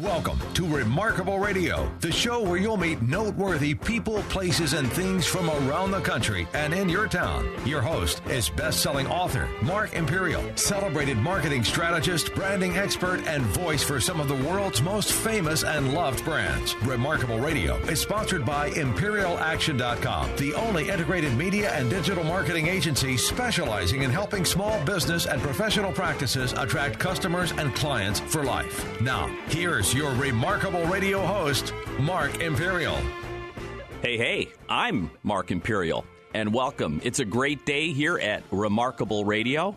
Welcome to Remarkable Radio, the show where you'll meet noteworthy people, places, and things from around the country and in your town. Your host is best-selling author Mark Imperial, celebrated marketing strategist, branding expert, and voice for some of the world's most famous and loved brands. Remarkable Radio is sponsored by ImperialAction.com, the only integrated media and digital marketing agency specializing in helping small business and professional practices attract customers and clients for life. Now, here's your Remarkable Radio host, Mark Imperial. Hey, I'm Mark Imperial, and welcome. It's a great day here at Remarkable Radio,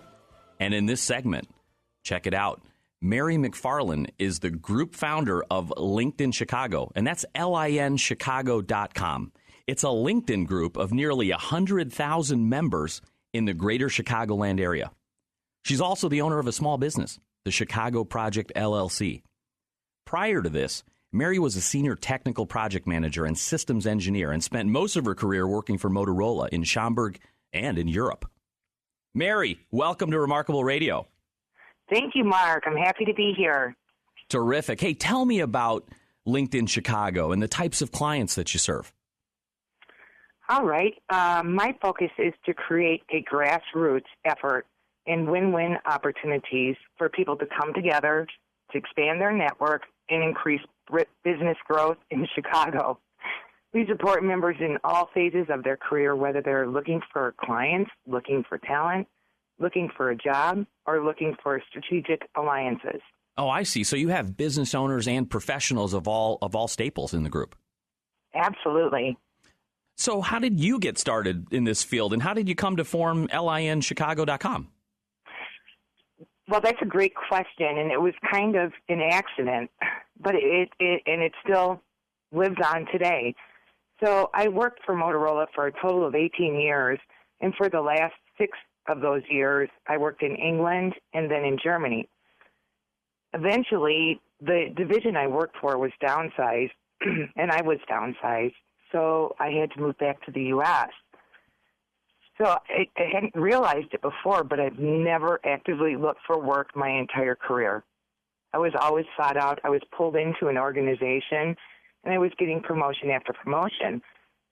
and in this segment, check it out. Mary McFarlin is the group founder of LinkedIn Chicago, and that's linchicago.com. It's a LinkedIn group of nearly 100,000 members in the greater Chicagoland area. She's also the owner of a small business, the Chicago Project LLC. Prior to this, Mary was a senior technical project manager and systems engineer and spent most of her career working for Motorola in Schaumburg and in Europe. Mary, welcome to Remarkable Radio. Thank you, Mark. I'm happy to be here. Terrific. Hey, tell me about LinkedIn Chicago and the types of clients that you serve. All right. My focus is to create a grassroots effort and win-win opportunities for people to come together to expand their network and increase business growth in Chicago. We support members in all phases of their career, whether they're looking for clients, looking for talent, looking for a job, or looking for strategic alliances. Oh, I see. So you have business owners and professionals of all staples in the group. Absolutely. So how did you get started in this field, and how did you come to form linchicago.com? Well, that's a great question, and it was kind of an accident, but it still lives on today. So I worked for Motorola for a total of 18 years, and for the last 6 of those years, I worked in England and then in Germany. Eventually, the division I worked for was downsized, and I was downsized, so I had to move back to the U.S. So I hadn't realized it before, but I've never actively looked for work my entire career. I was always sought out. I was pulled into an organization, and I was getting promotion after promotion.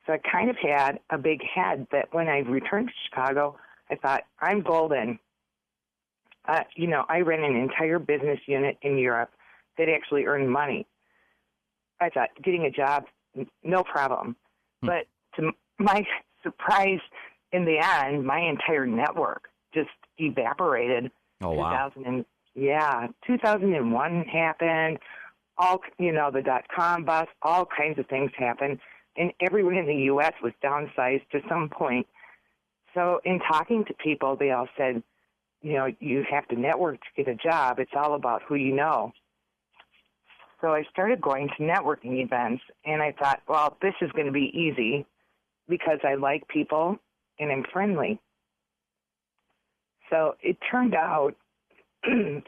So I kind of had a big head that when I returned to Chicago, I thought, I'm golden. I ran an entire business unit in Europe that actually earned money. I thought, getting a job, no problem. But to my surprise, in the end, my entire network just evaporated. Oh, wow. 2001 happened. The dot-com bust, all kinds of things happened. And everyone in the U.S. was downsized to some point. So in talking to people, they all said, you have to network to get a job. It's all about who you know. So I started going to networking events, and I thought, well, this is going to be easy because I like people and I'm friendly. So it turned out, I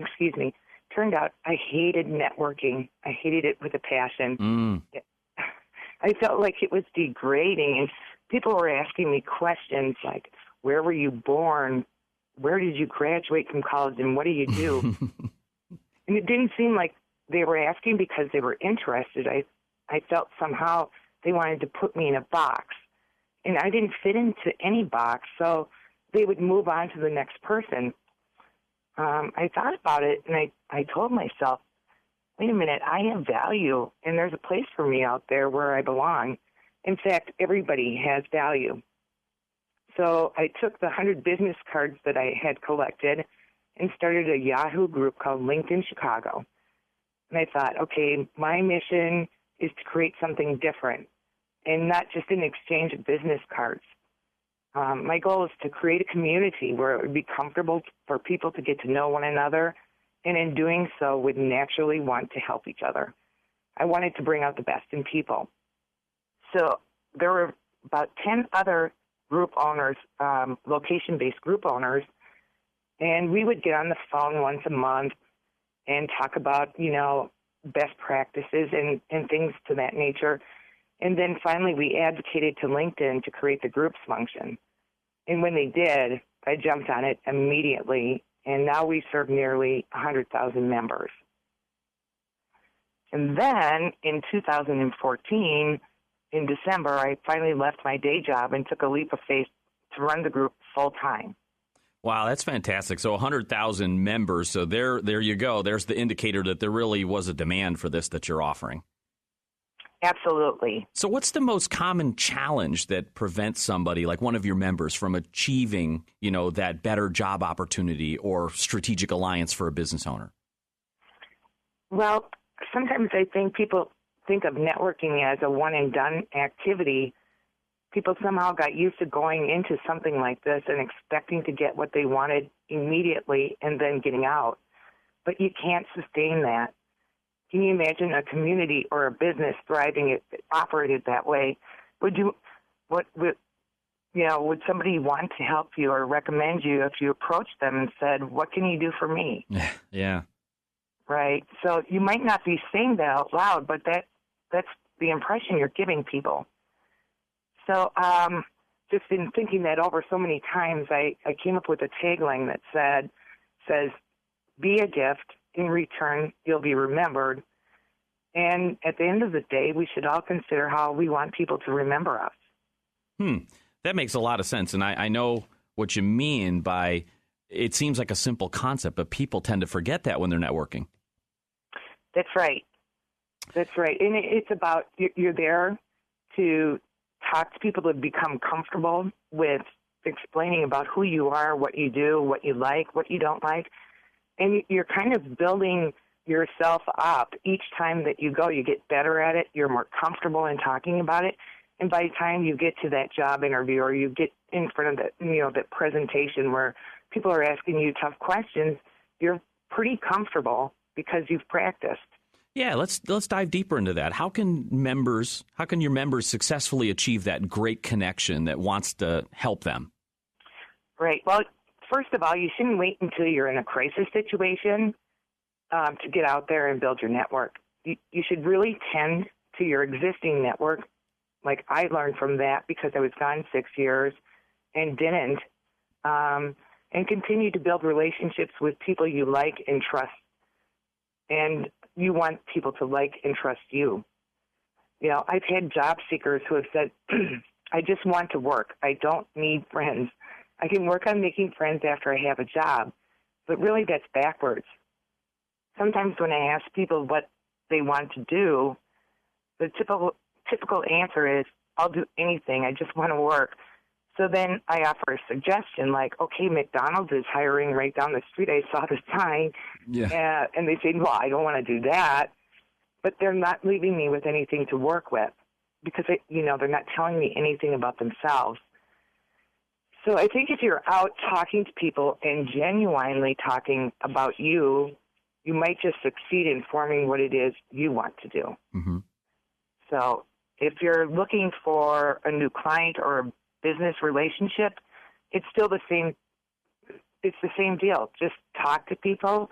hated networking. I hated it with a passion. I felt like it was degrading, and people were asking me questions like, where were you born? Where did you graduate from college, and what do you do? And it didn't seem like they were asking because they were interested. I felt somehow they wanted to put me in a box. And I didn't fit into any box, so they would move on to the next person. I thought about it, and I told myself, wait a minute, I have value, and there's a place for me out there where I belong. In fact, everybody has value. So I took the 100 business cards that I had collected and started a Yahoo group called LinkedIn Chicago. And I thought, okay, my mission is to create something different, and not just an exchange of business cards. My goal is to create a community where it would be comfortable for people to get to know one another, and in doing so would naturally want to help each other. I wanted to bring out the best in people. So there were about 10 other group owners, location-based group owners, and we would get on the phone once a month and talk about, best practices and things to that nature. And then finally we advocated to LinkedIn to create the groups function. And when they did, I jumped on it immediately, and now we serve nearly 100,000 members. And then in 2014, in December, I finally left my day job and took a leap of faith to run the group full time. Wow, that's fantastic. So 100,000 members. So there you go. There's the indicator that there really was a demand for this that you're offering. Absolutely. So what's the most common challenge that prevents somebody like one of your members from achieving, that better job opportunity or strategic alliance for a business owner? Well, sometimes I think people think of networking as a one-and-done activity. People somehow got used to going into something like this and expecting to get what they wanted immediately and then getting out. But you can't sustain that. Can you imagine a community or a business thriving if it operated that way? Would somebody want to help you or recommend you if you approached them and said, "What can you do for me?" Yeah. Right. So you might not be saying that out loud, but that's the impression you're giving people. So just in thinking that over so many times, I came up with a tagline that says, "Be a gift. In return, you'll be remembered." And at the end of the day, we should all consider how we want people to remember us. That makes a lot of sense. And I know what you mean by it seems like a simple concept, but people tend to forget that when they're networking. That's right. That's right. And it's about you're there to talk to people to become comfortable with explaining about who you are, what you do, what you like, what you don't like. And you're kind of building yourself up. Each time that you go, you get better at it. You're more comfortable in talking about it. And by the time you get to that job interview or you get in front of that presentation where people are asking you tough questions, you're pretty comfortable because you've practiced. Yeah, let's dive deeper into that. How can your members successfully achieve that great connection that wants to help them? Right. Well, first of all, you shouldn't wait until you're in a crisis situation to get out there and build your network. You should really tend to your existing network. Like I learned from that because I was gone 6 years and didn't, and continue to build relationships with people you like and trust. And you want people to like and trust you. I've had job seekers who have said, "I just want to work. I don't need friends. I can work on making friends after I have a job." But really, that's backwards. Sometimes when I ask people what they want to do, the typical answer is, "I'll do anything. I just want to work." So then I offer a suggestion like, "Okay, McDonald's is hiring right down the street. I saw the sign." Yeah. And they say, "Well, I don't want to do that." But they're not leaving me with anything to work with because, they're not telling me anything about themselves. So I think if you're out talking to people and genuinely talking about you, you might just succeed in forming what it is you want to do. Mm-hmm. So if you're looking for a new client or a business relationship, it's still the same. It's the same deal. Just talk to people,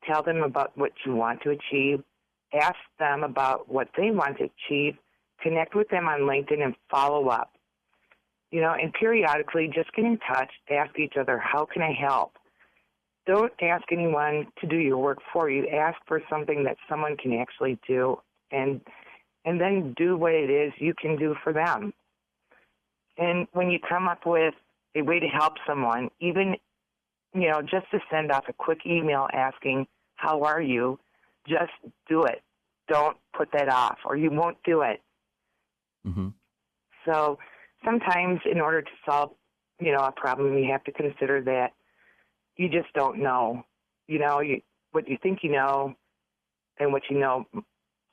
tell them about what you want to achieve, ask them about what they want to achieve, connect with them on LinkedIn and follow up. And periodically just get in touch, ask each other, "How can I help?" Don't ask anyone to do your work for you. Ask for something that someone can actually do, and then do what it is you can do for them. And when you come up with a way to help someone, even, just to send off a quick email asking, "How are you?" just do it. Don't put that off or you won't do it. Mm-hmm. So sometimes in order to solve, a problem, you have to consider that you just don't know. What you think you know and what you know,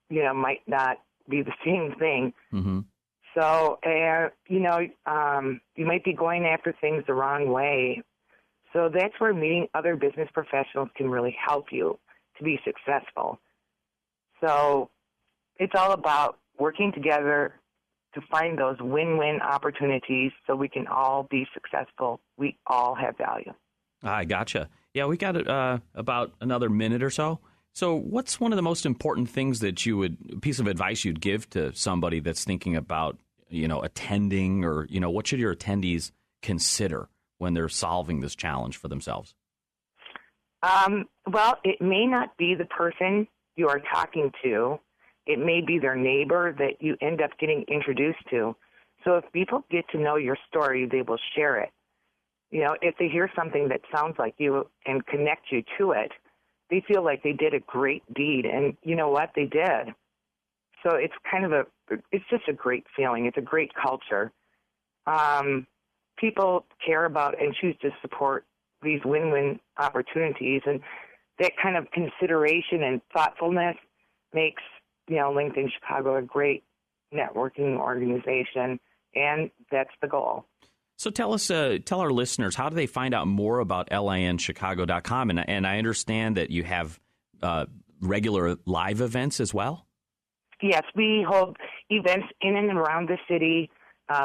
might not be the same thing. Mm-hmm. So, you might be going after things the wrong way. So that's where meeting other business professionals can really help you to be successful. So it's all about working together to find those win-win opportunities so we can all be successful. We all have value. I gotcha. Yeah, we got about another minute or so. So what's one of the most important things that piece of advice you'd give to somebody that's thinking about, attending or, what should your attendees consider when they're solving this challenge for themselves? Well, it may not be the person you are talking to, it may be their neighbor that you end up getting introduced to. So if people get to know your story, they will share it. You know, if they hear something that sounds like you and connect you to it, they feel like they did a great deed. And you know what? They did. So it's it's just a great feeling. It's a great culture. People care about and choose to support these win-win opportunities. And that kind of consideration and thoughtfulness makes, LinkedIn Chicago a great networking organization. And that's the goal. So tell our listeners, how do they find out more about linchicago.com? And I understand that you have regular live events as well? Yes, we hold events in and around the city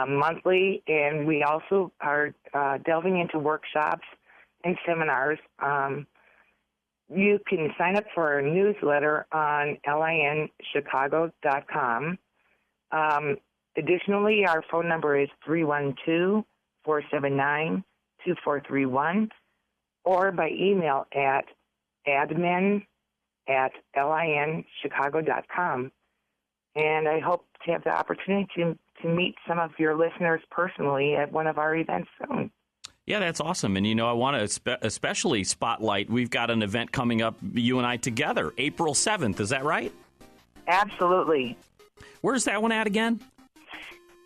monthly, and we also are delving into workshops and seminars. You can sign up for our newsletter on linchicago.com. Additionally, our phone number is 312-479-2431, or by email at admin@linchicago.com. And I hope to have the opportunity to meet some of your listeners personally at one of our events soon. Yeah, that's awesome. And, I want to especially spotlight, we've got an event coming up, you and I together, April 7th. Is that right? Absolutely. Where's that one at again?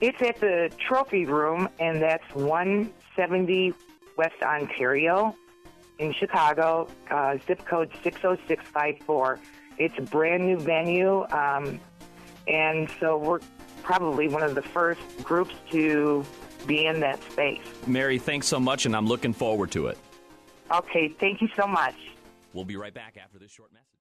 It's at the Trophy Room, and that's 170 West Ontario in Chicago, zip code 60654. It's a brand new venue, and so we're probably one of the first groups to be in that space. Mary, thanks so much, and I'm looking forward to it. Okay, thank you so much. We'll be right back after this short message.